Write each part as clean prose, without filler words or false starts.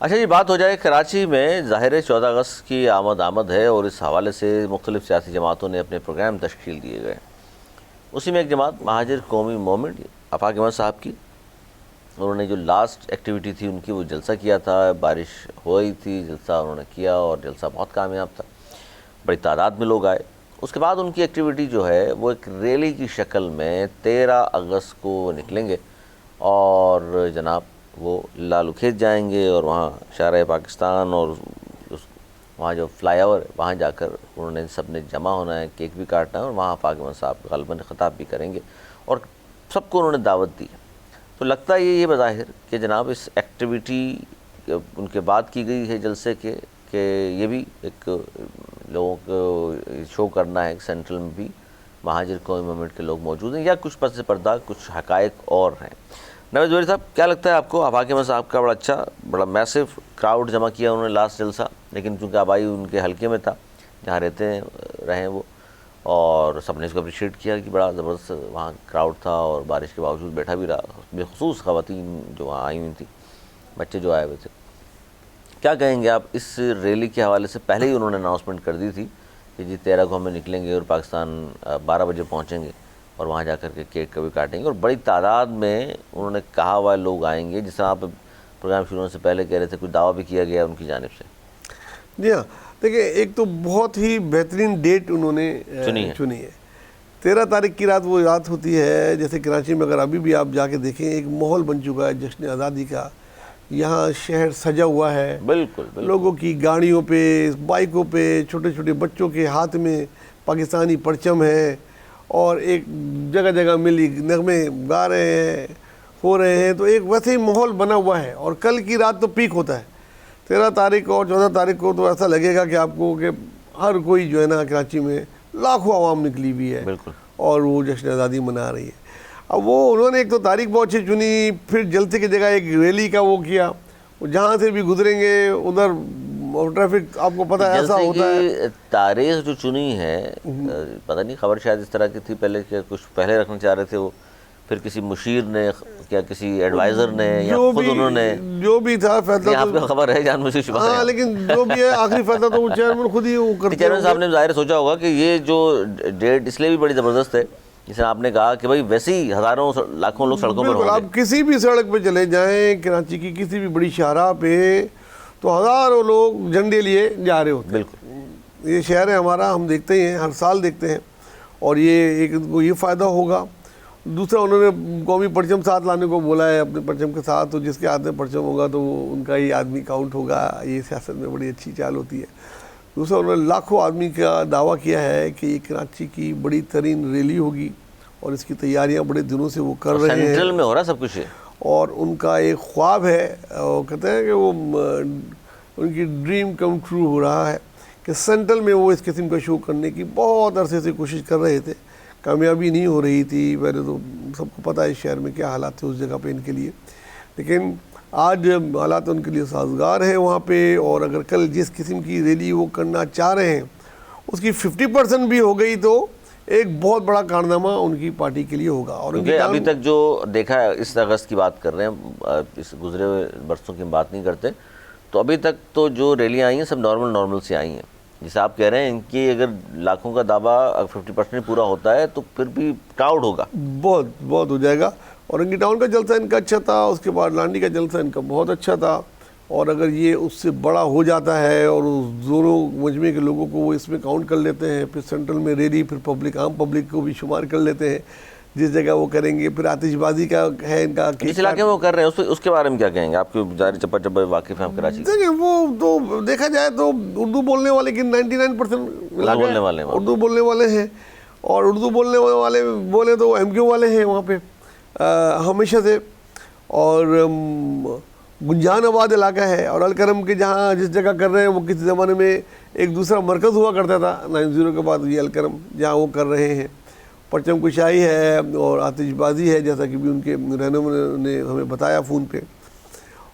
अच्छा जी, बात हो जाए कराची में, ज़ाहिर है 14 अगस्त की आमद है और इस हवाले से मुख्तलिफ़ सियासी जमातों ने अपने प्रोग्राम तश्कील दिए गए। उसी में एक जमात महाजिर कौमी मूवमेंट आफाक अहमद साहब की, उन्होंने जो लास्ट एक्टिविटी थी उनकी, वो जलसा किया था, बारिश हो रही थी, जलसा उन्होंने किया और जलसा बहुत कामयाब था, बड़ी तादाद में लोग आए। उसके बाद उनकी एक्टिविटी जो है वो एक रैली की शक्ल में 13 अगस्त को निकलेंगे और जनाब वो लालूखेत जाएंगे और वहाँ शाहराह पाकिस्तान और वहाँ जो फ्लाईओवर वहाँ जाकर उन्होंने सब ने जमा होना है, केक भी काटना है और वहाँ आफाक अहमद साहब ग़ालिबन ख़िताब भी करेंगे और सबको उन्होंने दावत दी। तो लगता है ये बज़ाहिर कि जनाब इस एक्टिविटी उनके बाद की गई है जलसे के, कि ये भी एक लोगों को शो करना है सेंट्रल में भी महाजिर कौमी मूवमेंट के लोग मौजूद हैं, या कुछ पस पर्दा कुछ हक़ाइक़ और हैं। नवाज़ ज़ुबैर साहब, क्या लगता है आपको? आफाक अहमद साहब का बड़ा मैसिव क्राउड जमा किया उन्होंने लास्ट जलसा, लेकिन चूँकि आबाई उनके हल्के में था जहाँ रहे वो, और सबने इसको अप्रिशिएट किया कि बड़ा ज़बरदस्त वहाँ क्राउड था और बारिश के बावजूद बैठा भी रहा, बेखुसूस ख़वातीन जो वहाँ आई हुई थी, बच्चे जो आए हुए थे। क्या कहेंगे आप इस रैली के हवाले से? पहले ही उन्होंने अनाउंसमेंट कर दी थी कि जी 13 को हमें निकलेंगे और पाकिस्तान 12 बजे पहुँचेंगे और वहाँ जाकर के केक कभी काटेंगे और बड़ी तादाद में उन्होंने कहा हुआ लोग आएंगे, जिस तरह आप प्रोग्राम शुरू होने से पहले कह रहे थे, कुछ दावा भी किया गया उनकी जानिब से। जी हाँ, देखिए एक तो बहुत ही बेहतरीन डेट उन्होंने चुनी है। 13 तारीख की रात वो रात होती है, जैसे कराची में अगर अभी भी आप जाके देखें एक माहौल बन चुका है जश्न आज़ादी का। यहाँ शहर सजा हुआ है, बिल्कुल। लोगों की गाड़ियों पे, बाइकों पे, छोटे छोटे बच्चों के हाथ में पाकिस्तानी परचम है और एक जगह जगह मिली नगमे गा रहे हैं, हो रहे हैं। तो एक वैसे ही माहौल बना हुआ है और कल की रात तो पीक होता है। 13 तारीख और 14 तारीख को तो ऐसा लगेगा कि आपको कि हर कोई जो है ना कराची में लाखों आवाम निकली हुई है, बिल्कुल, और वो जश्न आज़ादी मना रही है। अब वो उन्होंने एक तो तारीख बहुत अच्छी चुनी, फिर जलसे की जगह एक रैली का वो किया, जहाँ से भी गुजरेंगे उधर ट्रैफिक आपको पता है ऐसा होता है। तारीख जो चुनी है, पता नहीं खबर शायद इस तरह की थी पहले, कि कुछ पहले रखना चाह रहे थे वो, फिर किसी मुशीर ने क्या किसी एडवाइज़र ने या खुद उन्होंने, जो भी था फैसला, आपको खबर है जान मुझे छुपा। हाँ, लेकिन जो भी है आखिरी फैसला तो वो चेयरमैन खुद ही वो करते हैं। चेयरमैन साहब ने ज़ाहिर सोचा होगा कि ये जो डेट इसलिए भी बड़ी ज़बरदस्त है, जिसे आपने कहा कि भाई वैसे ही हज़ारों लाखों लोग सड़कों पर होंगे। आप किसी भी सड़क पे चले जाएं कराची की किसी भी बड़ी शाहराह पे, तो हज़ारों लोग झंडे लिए जा रहे होते हैं। बिल्कुल, ये शहर है हमारा, हम देखते ही हैं, हर साल देखते हैं, और ये एक को ये फ़ायदा होगा। दूसरा, उन्होंने कौमी परचम साथ लाने को बोला है अपने परचम के साथ, तो जिसके हाथ में परचम होगा तो उनका ही आदमी काउंट होगा। ये सियासत में बड़ी अच्छी चाल होती है। दूसरा, उन्होंने लाखों आदमी का दावा किया है कि ये कराची की बड़ी तरीन रैली होगी और इसकी तैयारियां बड़े दिनों से वो कर रहे हैं। सेंट्रल में हो रहा सब कुछ है और उनका एक ख्वाब है, वो कहते हैं कि वो उनकी ड्रीम कम ट्रू हो रहा है कि सेंट्रल में वो इस किस्म का शो करने की बहुत अरसे से कोशिश कर रहे थे, कामयाबी नहीं हो रही थी। पहले तो सबको पता है शहर में क्या हालात थे उस जगह पे इनके लिए, लेकिन आज हालात उनके लिए साजगार है वहाँ पे। और अगर कल जिस किस्म की रैली वो करना चाह रहे हैं उसकी 50% भी हो गई तो एक बहुत बड़ा कारनामा उनकी पार्टी के लिए होगा। और अभी तक जो देखा है, इस अगस्त की बात कर रहे हैं, इस गुजरे हुए बरसों की बात नहीं करते, तो अभी तक तो जो रैलियाँ आई हैं सब नॉर्मल से आई हैं। जैसे आप कह रहे हैं इनकी अगर लाखों का दावा 50% पूरा होता है तो फिर भी क्राउड होगा, बहुत हो जाएगा। और इनकी टाउन का जलसा इनका अच्छा था, उसके बाद लांडी का जलसा इनका बहुत अच्छा था, और अगर ये उससे बड़ा हो जाता है और उस दोनों मजमे के लोगों को वो इसमें काउंट कर लेते हैं, फिर सेंट्रल में रैली, फिर पब्लिक, आम पब्लिक को भी शुमार कर लेते हैं जिस जगह वो करेंगे, फिर आतिशबाजी का है इनका, किस इलाके में वो कर रहे हैं, उसके बारे में क्या कहेंगे? आपके जारी चप्पा चप्पा वाकिफ हैं आप कराची? देखिए वो तो देखा जाए तो उर्दू बोलने वाले की 99% उर्दू बोलने वाले हैं, और उर्दू बोलने वाले बोले तो MQ वाले हैं वहाँ पे हमेशा से। और गुंजानाबाद इलाका है, और अलकरम के जहाँ जिस जगह कर रहे हैं वो किसी ज़माने में एक दूसरा मरकज़ हुआ करता था 90 के बाद, ये अलकरम जहाँ वो कर रहे हैं। परचम कुशाई है और आतिशबाजी है, जैसा कि भी उनके रहनुमा ने हमें बताया फ़ोन पे,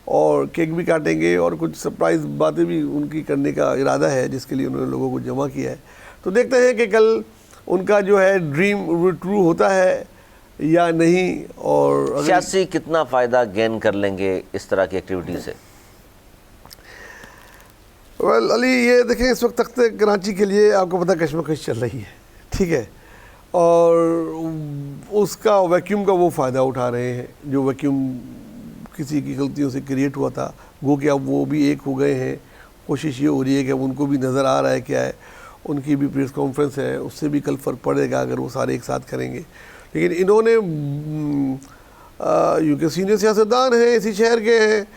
और केक भी काटेंगे और कुछ सरप्राइज़ बातें भी उनकी करने का इरादा है जिसके लिए उन्होंने लोगों को जमा किया है। तो देखते हैं कि कल उनका जो है ड्रीम ट्रू होता है या नहीं, और सियासी कितना फ़ायदा गेन कर लेंगे इस तरह की एक्टिविटी से? वेल अली, ये देखें इस वक्त तख्ते कराची के लिए आपको पता कश्मकश चल रही है, ठीक है, और उसका वैक्यूम का वो फ़ायदा उठा रहे हैं, जो वैक्यूम किसी की गलतियों से क्रिएट हुआ था, गो कि अब वो भी एक हो गए हैं। कोशिश ये हो रही है कि अब उनको भी नज़र आ रहा है क्या है, उनकी भी प्रेस कॉन्फ्रेंस है, उससे भी कल फ़र्क पड़ेगा अगर वो सारे एक साथ करेंगे। लेकिन इन्होंने यूँ के सीनियर सियासतदान हैं, इसी शहर के हैं,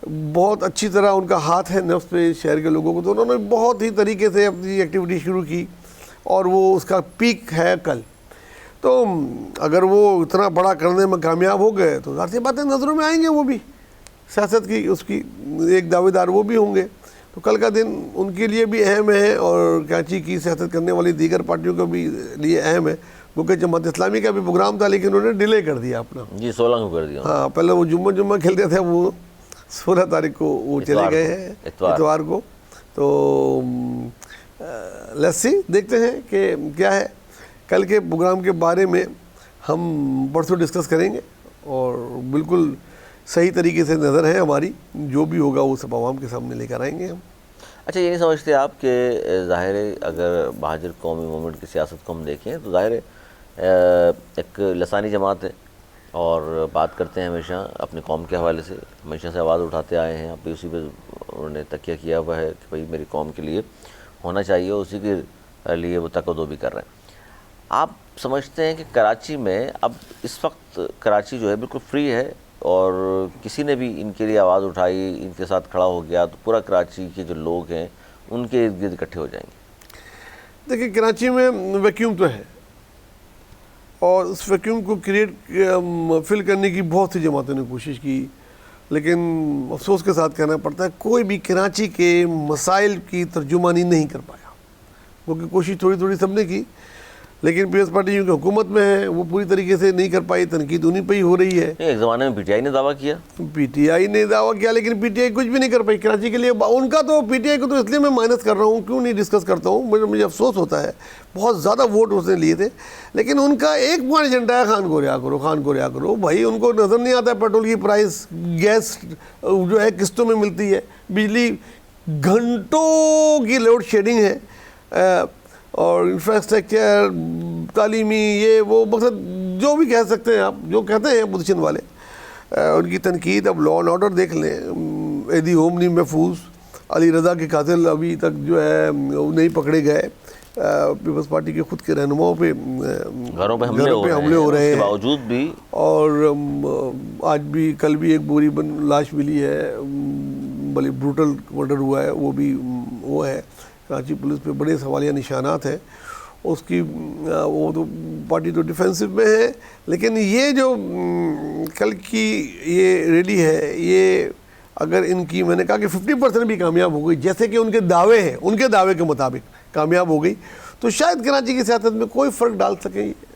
बहुत अच्छी तरह उनका हाथ है नफ्स पे शहर के लोगों को, तो उन्होंने बहुत ही तरीके से अपनी एक्टिविटी शुरू की और वो उसका पीक है कल। तो अगर वो इतना बड़ा करने में कामयाब हो गए तो ज़ाहिर सी बात है नज़रों में आएंगे वो भी, सियासत की उसकी एक दावेदार वो भी होंगे। तो कल का दिन उनके लिए भी अहम है और कराची की सियासत करने वाली दीगर पार्टियों के भी लिए अहम है, क्योंकि जमात इस्लामी का भी प्रोग्राम था लेकिन उन्होंने डिले कर दिया अपना। जी 16 को कर दिया। हाँ, पहले वो जुम्मा खेलते थे, वो 16 तारीख को वो चले गए हैं इतवार को। तो लेट्स सी, देखते हैं कि क्या है। कल के प्रोग्राम के बारे में हम परसों डिस्कस करेंगे और बिल्कुल सही तरीके से नज़र है हमारी, जो भी होगा वो सब आवाम के सामने लेकर आएंगे हम। अच्छा, ये नहीं समझते आप कि ज़ाहिर है अगर महाजिर कौमी मूवमेंट की सियासत को हम देखें तो ज़ाहिर है एक लसानी जमात है और बात करते हैं हमेशा अपने कौम के हवाले से, हमेशा से आवाज़ उठाते आए हैं। अब भी उसी पे उन्होंने तकिया किया हुआ है कि भाई मेरी कौम के लिए होना चाहिए, उसी के लिए वो तकदो भी कर रहे हैं। आप समझते हैं कि कराची में अब इस वक्त कराची जो है बिल्कुल फ्री है और किसी ने भी इनके लिए आवाज़ उठाई, इनके साथ खड़ा हो गया तो पूरा कराची के जो लोग हैं उनके इर्द गिर्द इकट्ठे हो जाएंगे? देखिए, कराची में वैक्यूम तो है और उस वैक्यूम को क्रिएट फिल करने की बहुत सी जमातों ने कोशिश की, लेकिन अफसोस के साथ कहना पड़ता है कोई भी कराची के मसाइल की तर्जुमानी नहीं कर पाया, क्योंकि कोशिश थोड़ी थोड़ी सबने की, लेकिन पीएस पार्टी की हुकूमत में है वो पूरी तरीके से नहीं कर पाई। तनकीद उन्हीं पर ही हो रही है। एक ज़माने में पीटीआई ने दावा किया, लेकिन पीटीआई कुछ भी नहीं कर पाई कराची के लिए। उनका तो पीटीआई को तो इसलिए मैं माइनस कर रहा हूँ, क्यों नहीं डिस्कस करता हूँ, मुझे अफसोस होता है, बहुत ज़्यादा वोट उसने लिए थे, लेकिन उनका एक पॉइंट एजेंडा है खान को रिहा करो भाई। उनको नज़र नहीं आता पेट्रोल की प्राइस, गैस जो है किस्तों में मिलती है, बिजली घंटों की लोड शेडिंग है, और इंफ्रास्ट्रक्चर, तालीमी, ये वो मकसद जो भी कह सकते हैं आप, जो कहते हैं अपोजिशन वाले, उनकी तनकीद। अब लॉ एंड ऑर्डर देख लें, एदी होमनी महफूज, अली रज़ा के कातिल अभी तक जो है नहीं पकड़े गए, पीपल्स पार्टी के खुद के रहनुमाओं पे घरों पे हमले हो रहे हैं बावजूद भी, और आज भी कल भी एक बोरी लाश मिली है, बड़ी ब्रूटल मर्डर हुआ है, वो भी वो है। कराची पुलिस पे बड़े सवालिया निशानात हैं उसकी, वो तो पार्टी तो डिफेंसिव में है, लेकिन ये जो कल की ये रैली है, ये अगर इनकी, मैंने कहा कि 50% भी कामयाब हो गई, जैसे कि उनके दावे हैं, उनके दावे के मुताबिक कामयाब हो गई, तो शायद कराची की सियासत में कोई फ़र्क डाल सके